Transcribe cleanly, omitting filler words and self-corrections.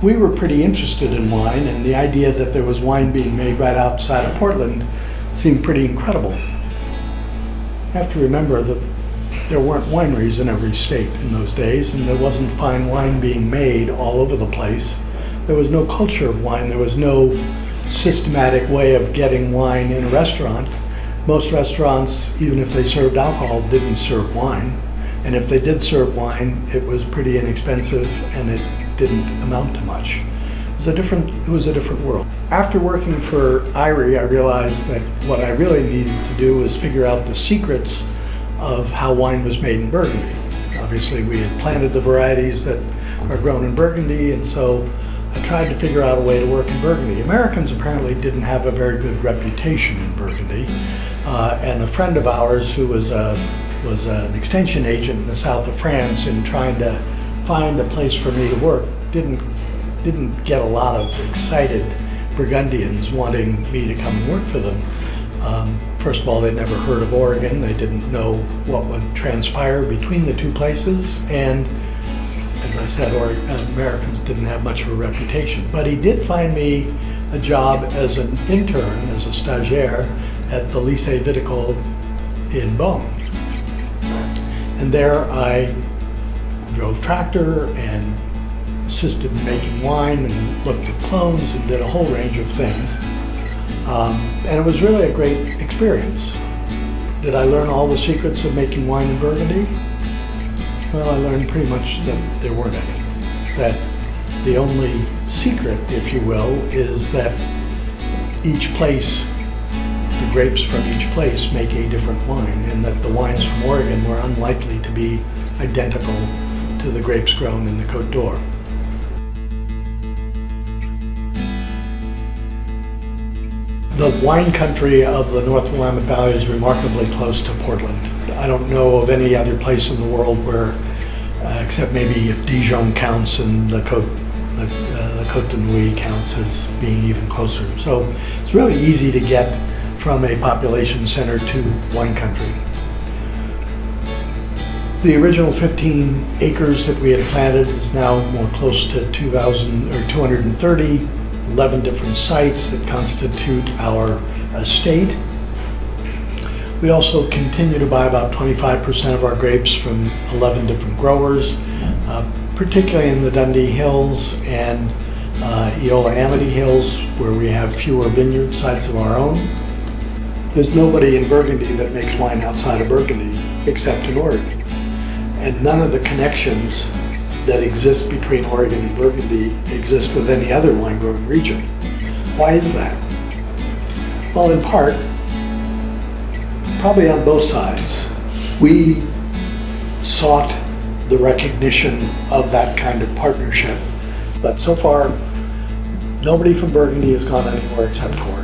we were pretty interested in wine, and the idea that there was wine being made right outside of Portland seemed pretty incredible. You have to remember that there weren't wineries in every state in those days, and there wasn't fine wine being made all over the place. There was no culture of wine. There was no systematic way of getting wine in a restaurant. Most restaurants, even if they served alcohol, didn't serve wine. And if they did serve wine, it was pretty inexpensive and it didn't amount to much. It was a different world. After working for Irie, I realized that what I really needed to do was figure out the secrets of how wine was made in Burgundy. Obviously, we had planted the varieties that are grown in Burgundy, and so I tried to figure out a way to work in Burgundy. Americans apparently didn't have a very good reputation in Burgundy, and a friend of ours who was an extension agent in the south of France, in trying to find a place for me to work, didn't get a lot of excited Burgundians wanting me to come and work for them. First of all, they'd never heard of Oregon. They didn't know what would transpire between the two places, and as I said, Americans didn't have much of a reputation. But he did find me a job as an intern, as a stagiaire, at the Lycée Viticole in Beaune. And there I drove tractor and assisted in making wine and looked at clones and did a whole range of things. And it was really a great experience. Did I learn all the secrets of making wine in Burgundy? Well, I learned pretty much that there weren't any. That the only secret, if you will, is that each place, the grapes from each place make a different wine, and that the wines from Oregon were unlikely to be identical to the grapes grown in the Côte d'Or. The wine country of the North Willamette Valley is remarkably close to Portland. I don't know of any other place in the world where, except maybe if Dijon counts and the Côte de Nuit counts as being even closer. So it's really easy to get from a population center to wine country. The original 15 acres that we had planted is now more close to 230, 11 different sites that constitute our estate. We also continue to buy about 25% of our grapes from 11 different growers, particularly in the Dundee Hills and Eola Amity Hills, where we have fewer vineyard sites of our own. There's nobody in Burgundy that makes wine outside of Burgundy except in Oregon. And none of the connections that exist between Oregon and Burgundy exist with any other wine growing region. Why is that? Well, in part, probably on both sides, we sought the recognition of that kind of partnership. But so far, nobody from Burgundy has gone anywhere except Oregon.